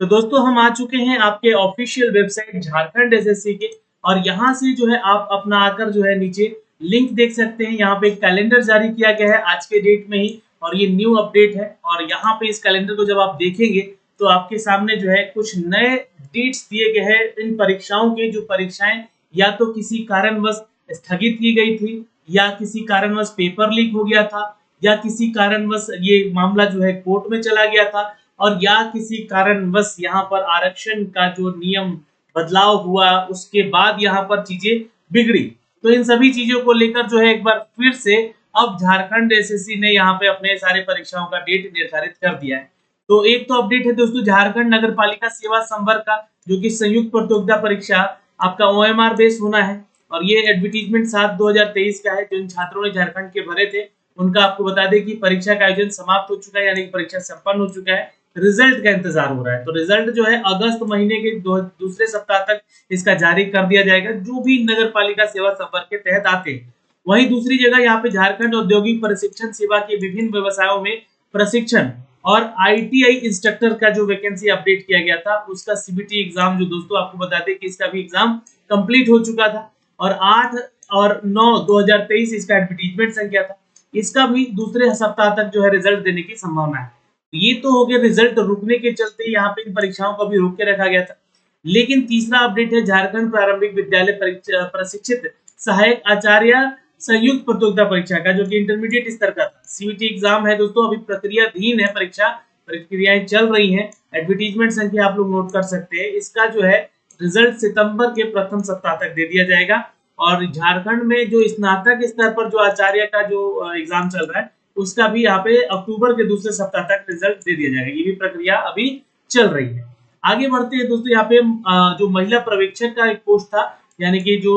तो दोस्तों हम आ चुके हैं आपके ऑफिशियल वेबसाइट झारखंड एसएससी के। और यहाँ से जो है आप अपना आकर जो है नीचे लिंक देख सकते हैं। यहाँ पे एक कैलेंडर जारी किया गया है आज के डेट में ही, और ये न्यू अपडेट है। और यहाँ पे इस कैलेंडर को जब आप देखेंगे तो आपके सामने जो है कुछ नए डेट्स दिए गए हैं इन परीक्षाओं के, जो परीक्षाएं या तो किसी कारणवश स्थगित की गई थी, या किसी कारणवश पेपर लीक हो गया था, या किसी कारणवश ये मामला जो है कोर्ट में चला गया था, और या किसी कारणवश यहाँ पर आरक्षण का जो नियम बदलाव हुआ उसके बाद यहाँ पर चीजें बिगड़ी। तो इन सभी चीजों को लेकर जो है एक बार फिर से अब झारखंड एसएससी ने यहाँ पे अपने सारे परीक्षाओं का डेट निर्धारित कर दिया है। तो एक तो अपडेट है दोस्तों झारखंड नगर पालिका सेवा संवर्ग का, जो कि संयुक्त प्रतियोगिता परीक्षा आपका ओएमआर बेस होना है। और ये एडवर्टीजमेंट 7/2023 का है। जिन छात्रों ने झारखंड के भरे थे उनका आपको बता दें कि परीक्षा का आयोजन समाप्त हो चुका है, यानी कि परीक्षा संपन्न हो चुका है। रिजल्ट का इंतजार हो रहा है। तो रिजल्ट जो है अगस्त महीने के दूसरे सप्ताह तक इसका जारी कर दिया जाएगा, जो भी नगर पालिका सेवा संवर्ग के तहत आते हैं। वहीं दूसरी जगह यहाँ पे झारखंड औद्योगिक प्रशिक्षण सेवा के विभिन्न व्यवसायों में प्रशिक्षण और आईटीआई इंस्ट्रक्टर का जो वैकेंसी अपडेट किया गया था उसका सीबीटी एग्जाम, जो दोस्तों आपको बता दें कि इसका भी एग्जाम कंप्लीट हो चुका था। और 8 और 9/2023 इसका एडवर्टीजमेंट संख्या था। इसका भी दूसरे सप्ताह तक जो है रिजल्ट देने की संभावना है। ये तो हो गया रिजल्ट रुकने के चलते यहाँ पे इन परीक्षाओं को भी रोक के रखा गया था। लेकिन तीसरा अपडेट है झारखंड प्रारंभिक विद्यालय प्रशिक्षित सहायक आचार्य संयुक्त प्रतियोगिता परीक्षा का, जो कि इंटरमीडिएट स्तर का था। सीबीटी एग्जाम है दोस्तों, अभी प्रक्रियाधीन है, परीक्षा प्रक्रियाएं चल रही हैं। एडवर्टीजमेंट संख्या आप लोग नोट कर सकते हैं। इसका जो है रिजल्ट सितंबर के प्रथम सप्ताह तक दे दिया जाएगा। और झारखंड में जो स्नातक स्तर पर जो आचार्य का जो एग्जाम चल रहा है उसका भी यहाँ पे अक्टूबर के दूसरे सप्ताह तक रिजल्ट दे दिया जाएगा। ये भी प्रक्रिया अभी चल रही है। आगे बढ़ते हैं दोस्तों, यहाँ पे जो महिला पर्यवेक्षक का एक पोस्ट था, यानी कि जो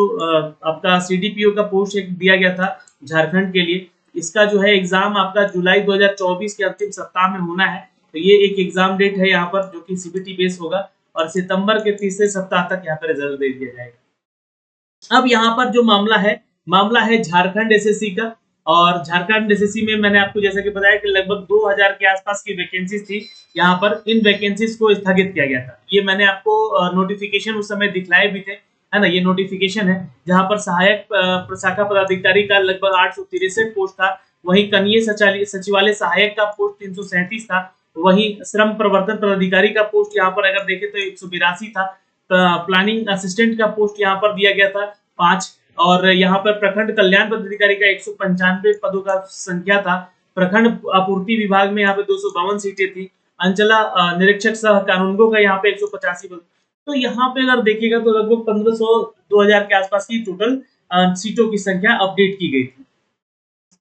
आपका सीडीपीओ का पोस्ट एक दिया गया था झारखंड के लिए, इसका जो है एग्जाम आपका जुलाई 2024 के अंतिम सप्ताह में होना है। तो ये एक एग्जाम डेट है यहाँ पर, जो कि सीबीटी बेस होगा, और सितंबर के तीसरे सप्ताह तक यहाँ पे रिजल्ट दे दिया जाएगा। अब यहाँ पर जो मामला है झारखंड एसएससी का। और झारखंड एसएससी में मैंने आपको जैसा कि बताया कि लगभग 2000 के आसपास की वैकेंसीज थी। यहाँ पर इन वैकेंसीज को स्थगित किया गया था। ये मैंने आपको नोटिफिकेशन उस समय दिखलाए भी थे, है ना। ये नोटिफिकेशन है जहाँ पर सहायक प्रशाखा पदाधिकारी का लगभग 863 पोस्ट था। वहीं कनीय सचिवालय सहायक का पोस्ट 337 था। वहीं श्रम प्रवर्तन पदाधिकारी का पोस्ट यहाँ पर अगर देखें तो 182 था। प्लानिंग असिस्टेंट का पोस्ट यहाँ पर दिया गया था 5। और यहाँ पर प्रखंड कल्याण पदाधिकारी का 195 पदों का संख्या था। प्रखंड आपूर्ति विभाग में यहाँ पे 252 सीटें थी। अंचला निरीक्षक सह कानूनगो का यहाँ पे 185 पद। तो यहाँ पे अगर देखिएगा तो लगभग 1500-2000 के आसपास की टोटल सीटों की संख्या अपडेट की गई थी।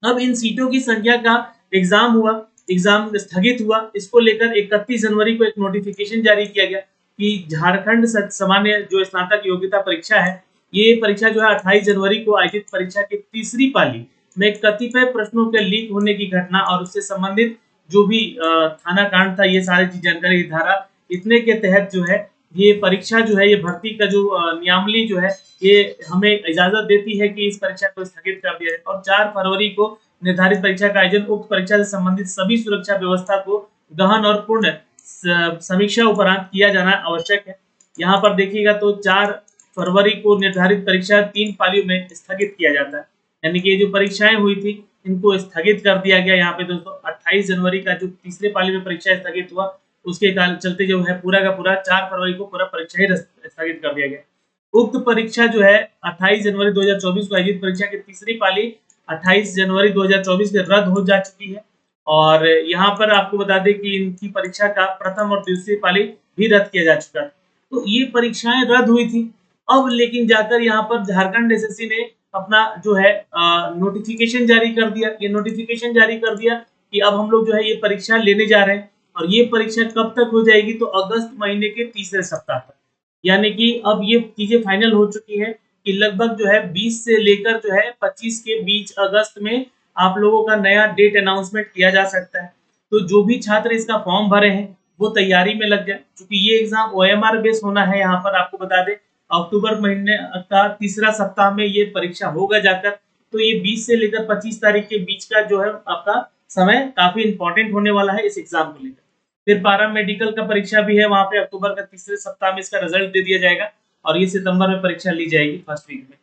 अब इन सीटों की संख्या का एग्जाम हुआ, एग्जाम स्थगित हुआ। इसको लेकर 31 जनवरी को एक नोटिफिकेशन जारी किया गया कि झारखंड सामान्य जो स्नातक योग्यता परीक्षा है, ये परीक्षा जो है 28 जनवरी को आयोजित परीक्षा की तीसरी पाली में कतिपय प्रश्नों के लीक होने की घटना और उससे संबंधित जो भी थाना कांड था, ये सारी जानकारी धारा इतने के तहत जो है ये परीक्षा जो है, ये भर्ती का जो नियमावली जो है, ये हमें इजाजत देती है कि इस परीक्षा को स्थगित कर दिया जाए। और 4 फरवरी को निर्धारित परीक्षा का आयोजन उक्त परीक्षा से संबंधित सभी सुरक्षा व्यवस्था को गहन और पूर्ण समीक्षा उपरांत किया जाना आवश्यक है। यहाँ पर देखिएगा तो 4 फरवरी को निर्धारित परीक्षा 3 पालियों में स्थगित किया जाता है, यानी कि ये जो परीक्षाएं हुई थी इनको स्थगित कर दिया गया। यहाँ पे दोस्तों 28 जनवरी का जो तीसरे पाली में परीक्षा स्थगित हुआ, उसके चलते जो है पूरा का पूरा 4 फरवरी को पूरा परीक्षा ही स्थगित कर दिया गया। उक्त परीक्षा जो है 28 जनवरी 2024 को आयोजित परीक्षा की तीसरी पाली 28 जनवरी 2024 के रद्द हो जा चुकी है। और यहाँ पर आपको बता दें कि इनकी परीक्षा का प्रथम और दूसरी पाली भी रद्द किया जा चुका है। तो ये परीक्षाएं रद्द हुई थी। अब लेकिन जाकर यहाँ पर झारखंड एसएससी ने अपना जो है नोटिफिकेशन जारी कर दिया। ये नोटिफिकेशन जारी कर दिया कि अब हम लोग जो है ये परीक्षा लेने जा रहे हैं। और ये परीक्षा कब तक हो जाएगी, तो अगस्त महीने के तीसरे सप्ताह तक। यानी कि अब ये चीजें फाइनल हो चुकी है कि लगभग जो है 20 से लेकर जो है 25 के बीच अगस्त में आप लोगों का नया डेट अनाउंसमेंट किया जा सकता है। तो जो भी छात्र इसका फॉर्म भरे हैं वो तैयारी में लग जाए, क्योंकि ये एग्जाम ओएमआर बेस होना है। यहाँ पर आपको बता दें अक्टूबर महीने का तीसरा सप्ताह में ये परीक्षा होगा जाकर। तो ये 20 से लेकर 25 तारीख के बीच का जो है आपका समय काफी इंपॉर्टेंट होने वाला है इस एग्जाम को लेकर। फिर पारा मेडिकल का परीक्षा भी है, वहाँ पे अक्टूबर का तीसरे सप्ताह में इसका रिजल्ट दे दिया जाएगा और ये सितंबर में परीक्षा ली जाएगी फर्स्ट वीक में।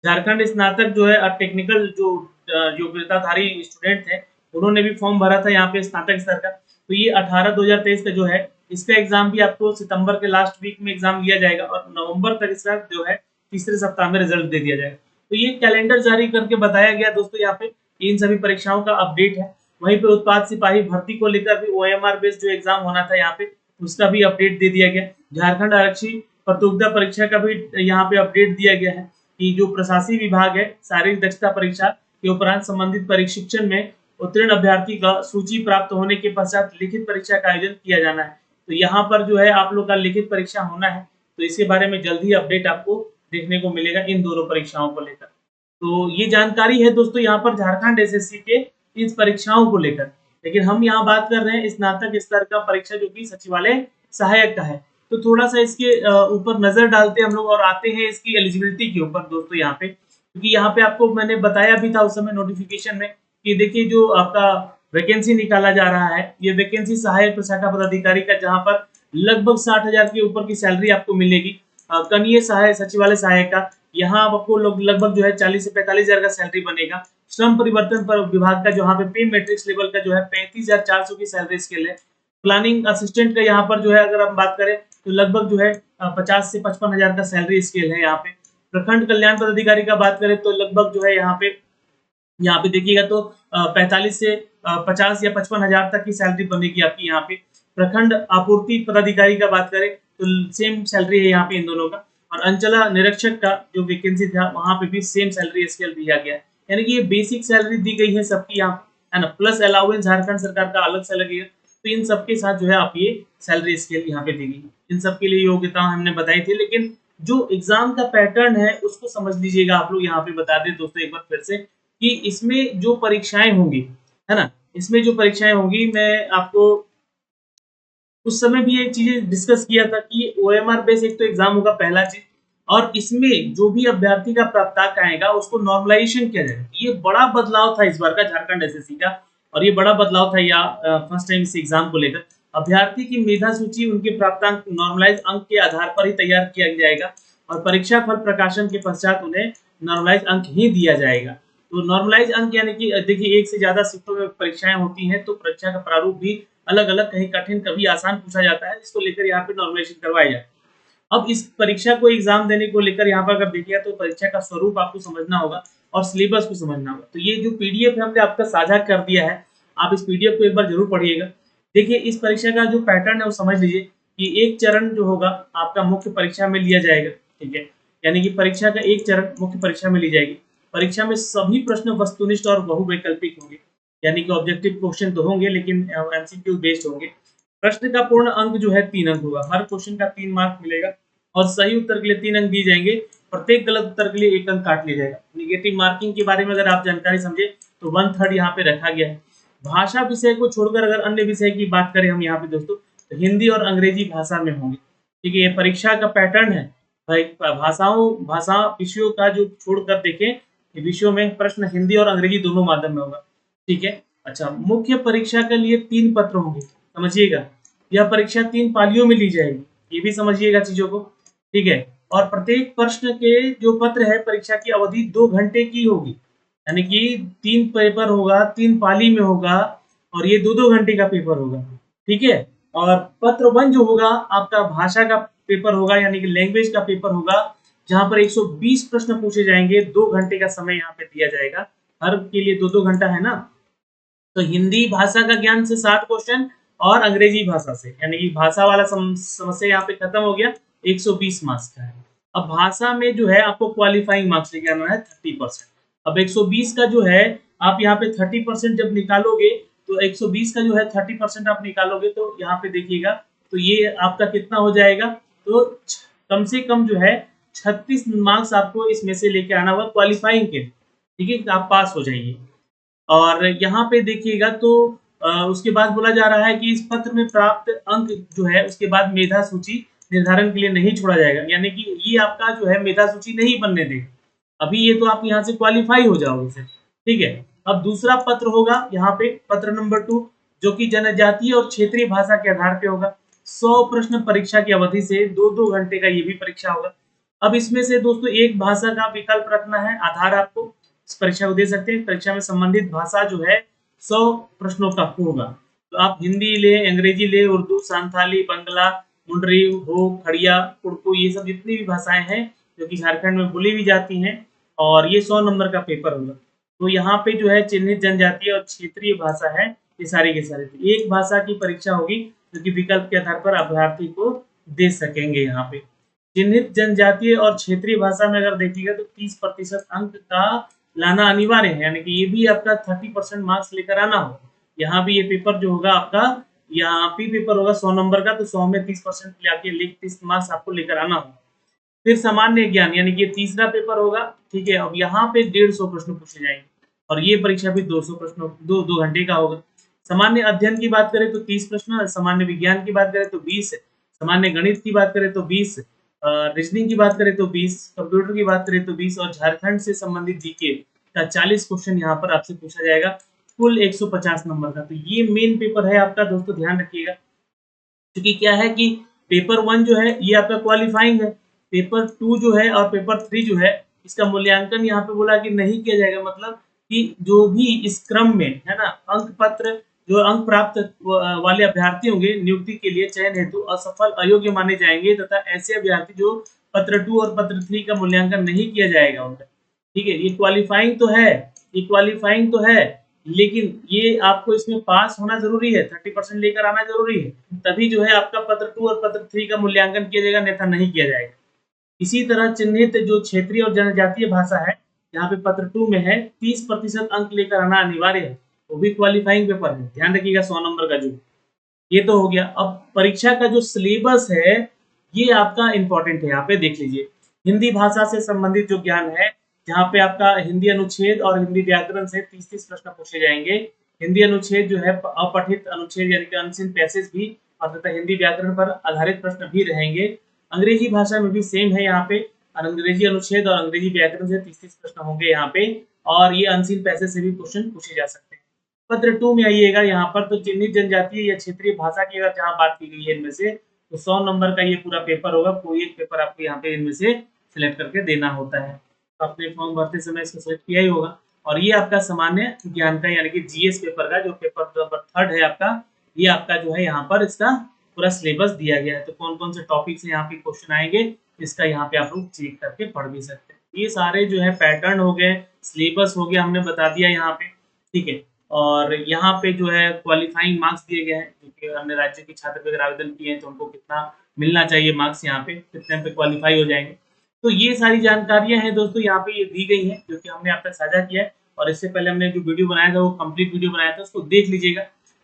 झारखंड स्नातक जो है और टेक्निकल जो योग्यताधारी स्टूडेंट थे, उन्होंने भी फॉर्म भरा था यहाँ पे स्नातक स्तर का। तो ये 18/2023 का जो है इसका एग्जाम भी आपको सितंबर के लास्ट वीक में एग्जाम लिया जाएगा और नवंबर तक इसका जो है तीसरे सप्ताह में रिजल्ट दे दिया जाएगा। तो ये कैलेंडर जारी करके बताया गया दोस्तों यहाँ पे इन सभी परीक्षाओं का अपडेट है। वहीं पे उत्पाद सिपाही भर्ती को लेकर भी OMR बेस्ड जो एग्जाम होना था यहाँ पे उसका भी अपडेट दे दिया गया। झारखंड आरक्षी प्रतियोगिता परीक्षा का भी यहाँ पे अपडेट दिया गया है कि जो प्रशासनिक विभाग है शारीरिक दक्षता परीक्षा के उपरांत संबंधित प्रशिक्षण में उत्तीर्ण अभ्यर्थी का सूची प्राप्त होने के पश्चात लिखित परीक्षा का आयोजन किया जाना है। तो यहाँ पर जो है आप लोग का लिखित परीक्षा होना है, तो इसके बारे में जल्द ही अपडेट आपको देखने को मिलेगा इन दोनों परीक्षाओं को लेकर। तो ये जानकारी है दोस्तों यहाँ पर झारखंड SSC के इस परीक्षाओं को लेकर। लेकिन हम यहाँ बात कर रहे हैं स्नातक स्तर का परीक्षा जो कि सचिवालय सहायक का है। तो थोड़ा सा इसके ऊपर नजर डालते हैं हम लोग और आते हैं इसकी एलिजिबिलिटी के ऊपर दोस्तों यहाँ पे, क्योंकि यहाँ पे आपको मैंने बताया भी था उस समय नोटिफिकेशन में कि देखिए जो आपका वैकेंसी निकाला जा रहा है ये वैकेंसी सहायक प्रशाखा पदाधिकारी का, जहाँ पर लगभग 60,000 के ऊपर की सैलरी आपको मिलेगी। कनीय सहायक सचिवालय सहायक का यहाँ आपको लगभग जो है 40 से 45,000 का सैलरी बनेगा। श्रम परिवर्तन पर विभाग का जहाँ पे पे मैट्रिक्स लेवल का जो है 35,400 की सैलरी स्केल है। प्लानिंग असिस्टेंट का यहाँ पर जो है अगर हम बात करें तो लगभग जो है 50 से 55,000 का सैलरी स्केल है यहाँ पे। प्रखंड कल्याण पदाधिकारी का बात करें तो लगभग जो है यहाँ पे देखिएगा तो 45 से 50 या 55,000 तक की सैलरी बनेगी आपकी यहाँ पे। प्रखंड आपूर्ति पदाधिकारी का बात करें तो सेम सैलरी है यहाँ पे इन दोनों का। और अंचला निरीक्षक का जो वैकेंसी था वहां पे भी सेम सैलरी स्केल दिया गया है, यानी कि ये बेसिक सैलरी दी गई है सबकी यहाँ है ना, प्लस अलाउंस झारखंड सरकार का अलग से लगेगा। तो इन सबके साथ जो है आप ये सैलरी स्केल यहाँ पे दी गई। इन सबके लिए योग्यता हमने बताई थी, लेकिन जो एग्जाम का पैटर्न है उसको समझ लीजिएगा आप लोग। यहाँ पे बता दें दोस्तों एक बार फिर से कि इसमें जो परीक्षाएं होंगी है ना, इसमें जो परीक्षाएं होंगी मैं आपको उस समय भी ये चीजें डिस्कस किया था कि OMR बेस एक तो एग्जाम होगा पहला चीज, और इसमें जो भी अभ्यर्थी का प्राप्तांक आएगा उसको नॉर्मलाइजेशन किया जाएगा। ये बड़ा बदलाव था इस बार का झारखंड SSC का, और ये बड़ा बदलाव था या फर्स्ट टाइम इस एग्जाम को लेकर। अभ्यर्थी की मेधा सूची उनके प्राप्तांक नॉर्मलाइज अंक के आधार पर ही तैयार किया जाएगा और परीक्षा फल प्रकाशन के पश्चात उन्हें नॉर्मलाइज अंक ही दिया जाएगा। तो नॉर्मलाइज अंक यानी कि देखिए एक से ज्यादा शिफ्टों में परीक्षाएं होती हैं तो परीक्षा का प्रारूप भी अलग अलग, कहीं कठिन कभी आसान पूछा जाता है, इसको लेकर यहाँ पे नॉर्मलाइजेशन करवाया जाए। अब इस परीक्षा को एग्जाम देने को लेकर यहाँ पर अगर देखिएगा तो परीक्षा का स्वरूप आपको समझना होगा और सिलेबस को समझना होगा। तो ये जो PDF है हमने आपका साझा कर दिया है, आप इस PDF को एक बार जरूर पढ़िएगा। देखिए इस परीक्षा का जो पैटर्न है वो समझ लीजिए कि एक चरण जो होगा आपका मुख्य परीक्षा में लिया जाएगा, ठीक है, यानी कि परीक्षा का एक चरण मुख्य परीक्षा में ली जाएगी। परीक्षा में सभी प्रश्न वस्तुनिष्ठ और बहुवैकल्पिक होंगे, यानी कि ऑब्जेक्टिव क्वेश्चन तो होंगे लेकिन MCQ बेस्ड होंगे। प्रश्न का पूर्ण अंक जो है 3 अंक होगा, हर क्वेश्चन का 3 मार्क मिलेगा और सही उत्तर के लिए 3 अंक दिए जाएंगे, प्रत्येक गलत उत्तर के लिए 1 अंक काट लिया जाएगा। निगेटिव मार्किंग के बारे में अगर आप जानकारी समझे तो 1/3 यहाँ पे रखा गया है। भाषा विषय को छोड़कर अगर अन्य विषय की बात करें हम यहाँ पे दोस्तों तो हिंदी और अंग्रेजी भाषा में होंगे, ठीक है। ये परीक्षा का पैटर्न है भाई, भाषा विषयों का जो छोड़कर देखें विषयों में प्रश्न हिंदी और अंग्रेजी दोनों माध्यम में होगा, ठीक है। अच्छा, मुख्य परीक्षा के लिए 3 पत्र होंगे, समझिएगा। यह परीक्षा 3 पालियों में ली जाएगी, ये भी समझिएगा चीजों को, ठीक है। और प्रत्येक प्रश्न के जो पत्र है परीक्षा की अवधि 2 घंटे की होगी, यानी कि 3 पेपर होगा, 3 पाली में होगा और ये 2-2 घंटे का पेपर होगा, ठीक है। और पत्र 1 जो होगा आपका भाषा का पेपर होगा, यानी कि लैंग्वेज का पेपर होगा, जहां पर 120 प्रश्न पूछे जाएंगे, 2 घंटे का समय यहाँ पे दिया जाएगा, हर के लिए 2-2 घंटा है ना। तो हिंदी भाषा का ज्ञान से 60 क्वेश्चन और अंग्रेजी भाषा से, यानी कि भाषा वाला समस्या यहाँ पे खत्म हो गया, 120 मार्क्स का है। अब भाषा में जो है आपको क्वालिफाइंग मार्क्स लेके आना है 30%। अब 120 का जो है आप यहाँ पे 30% जब निकालोगे तो 120 का जो है 30% आप निकालोगे तो यहाँ पे देखिएगा तो ये आपका कितना हो जाएगा, तो कम से कम जो है 36 मार्क्स आपको इसमें से लेके आना होगा क्वालिफाइंग के, ठीक है, आप पास हो जाइए। और यहाँ पे देखिएगा तो उसके बाद बोला जा रहा है कि इस पत्र में प्राप्त अंक जो है उसके बाद मेधा सूची निर्धारण के लिए नहीं छोड़ा जाएगा, यानी कि ये आपका जो है मेधा सूची नहीं बनने देगा। अभी ये तो आप यहाँ से क्वालिफाई हो जाओगे फिर, ठीक है। अब दूसरा पत्र होगा यहाँ पे पत्र नंबर 2, जो कि जनजातीय और क्षेत्रीय भाषा के आधार पे होगा। 100 प्रश्न परीक्षा की अवधि से 2-2 घंटे का ये भी परीक्षा होगा। अब इसमें से दोस्तों एक भाषा का विकल्प रखना है, आधार आपको इस परीक्षा को दे सकते हैं। परीक्षा में संबंधित भाषा जो है 100 प्रश्नों का होगा। तो आप हिंदी ले, अंग्रेजी ले, उर्दू, संथाली, बंगला, मुंडरी, हो, खड़िया, उड़कू, ये सब जितनी भी भाषाएं हैं जो कि झारखंड में बोली भी जाती हैं, और ये 100 नंबर का पेपर होगा। तो यहाँ पे जो है चिन्हित जनजातीय और क्षेत्रीय भाषा है, ये सारी के सारे। तो एक भाषा की परीक्षा होगी जो कि विकल्प के आधार पर अभ्यर्थी को दे सकेंगे। यहाँ पे चिन्हित जनजातीय और क्षेत्रीय भाषा में अगर देखिएगा तो 30% अंक का लाना अनिवार्य है, यानी कि ये भी आपका 30% मार्क्स लेकर आना हो। यहाँ भी ये पेपर जो होगा आपका, यहाँ भी पेपर होगा 100 नंबर का, तो 100 में 30% लाके 30 मार्क्स आपको लेकर आना होगा। फिर सामान्य ज्ञान यानी कि ये तीसरा पेपर होगा, ठीक है। अब यहाँ पे 150 प्रश्न पूछे जाएंगे और ये परीक्षा भी 200 प्रश्नों 2 घंटे का होगा। सामान्य अध्ययन की बात करें तो 30 प्रश्न, सामान्य विज्ञान की बात करें तो 20, सामान्य गणित की बात करें तो 20, रीजनिंग की बात करें तो 20, कंप्यूटर की बात करें तो 20, और झारखंड से संबंधित जीके का 40 क्वेश्चन यहाँ पर आपसे पूछा जाएगा, कुल 150 नंबर का। तो ये मेन पेपर है आपका दोस्तों, ध्यान रखिएगा। क्योंकि क्या है कि पेपर 1 जो है ये आपका क्वालिफाइंग है, पेपर 2 जो है और पेपर 3 जो है इसका मूल्यांकन यहाँ पे बोला कि नहीं किया जाएगा। मतलब कि जो भी इस क्रम में है ना, अंक पत्र जो अंक प्राप्त वाले अभ्यर्थी होंगे नियुक्ति के लिए चयन हेतु असफल अयोग्य माने जाएंगे, तथा ऐसे अभ्यर्थी जो पत्र 2 और पत्र 3 का मूल्यांकन नहीं किया जाएगा उनका, ठीक है। ये क्वालिफाइंग तो है, ये क्वालिफाइंग तो है, लेकिन ये आपको इसमें पास होना जरूरी है, 30% लेकर आना जरूरी है, तभी जो है आपका पत्र 2 और पत्र 3 का मूल्यांकन किया जाएगा, अन्यथा नहीं किया जाएगा। इसी तरह चिन्हित जो क्षेत्रीय और जनजातीय भाषा है, यहाँ पे पत्र 2 में है 30% अंक लेकर आना अनिवार्य है, वो भी क्वालिफाइंग पेपर है, ध्यान रखिएगा 100 नंबर का जो। ये तो हो गया। अब परीक्षा का जो सिलेबस है ये आपका इंपॉर्टेंट है, यहाँ पे देख लीजिए। हिंदी भाषा से संबंधित जो ज्ञान है, जहाँ पे आपका हिंदी अनुच्छेद और हिंदी व्याकरण से 30-30 प्रश्न पूछे जाएंगे। हिंदी अनुच्छेद जो है अपठित अनुच्छेद यानी कि अनसीन पैसेज भी, और तथा हिंदी व्याकरण पर आधारित प्रश्न भी रहेंगे। अंग्रेजी भाषा में भी सेम है यहाँ पे, और अंग्रेजी अनुच्छेद और अंग्रेजी व्याकरण से 30-30 प्रश्न होंगे यहाँ पे, और ये अनसीन पैसेज से भी क्वेश्चन पूछे जा सकते हैं। पत्र 2 में आइएगा यहाँ पर, तो चिन्हित जनजातीय या क्षेत्रीय भाषा की अगर जहाँ बात की गई है इनमें से, तो 100 नंबर का ये पूरा पेपर होगा। कोई एक पेपर आपको यहाँ पे इनमें से सिलेक्ट करके देना होता है। तो आपने फॉर्म भरते समय इसको सिलेक्ट किया ही होगा। और ये आपका सामान्य ज्ञान का यानी कि जीएस पेपर का जो पेपर नंबर 3 है आपका, ये आपका जो है यहाँ पर इसका पूरा सिलेबस दिया गया है। तो कौन कौन से टॉपिक से यहाँ पे क्वेश्चन आएंगे, इसका यहाँ पे आप लोग चेक करके पढ़ भी सकते हैं। ये सारे जो है पैटर्न हो गए, सिलेबस हो गया, हमने बता दिया यहाँ पे, ठीक है। और यहाँ पे जो है क्वालिफाइंग मार्क्स दिए गए हैं, क्योंकि अन्य राज्य के छात्र अगर आवेदन किए हैं तो उनको कितना मिलना चाहिए मार्क्स, यहाँ पे कितने पे क्वालिफाई हो जाएंगे। तो ये सारी जानकारियां हैं दोस्तों, यहाँ पे ये दी गई हैं जो कि हमने आप तक साझा किया है। और इससे पहले हमने जो वीडियो बनाया था वो कंप्लीट वीडियो बनाया था, उसको देख लीजिएगा।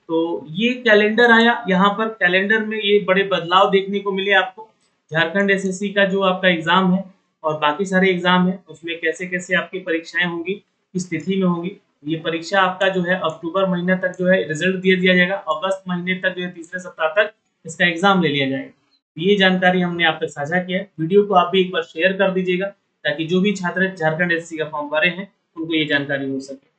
तो ये कैलेंडर आया, यहाँ पर कैलेंडर में ये बड़े बदलाव देखने को मिले आपको। झारखंड एसएससी का जो आपका एग्जाम है और बाकी सारे एग्जाम है, उसमें कैसे कैसे आपकी परीक्षाएं होंगी, किस तिथि में होंगी। ये परीक्षा आपका जो है अक्टूबर महीने तक जो है रिजल्ट दे दिया जाएगा, अगस्त महीने तक जो है तीसरे सप्ताह तक इसका एग्जाम ले लिया जाएगा। ये जानकारी हमने आप तक साझा किया है। वीडियो को आप भी एक बार शेयर कर दीजिएगा, ताकि जो भी छात्र झारखंड एसएससी का फॉर्म भरे हैं उनको ये जानकारी हो सके।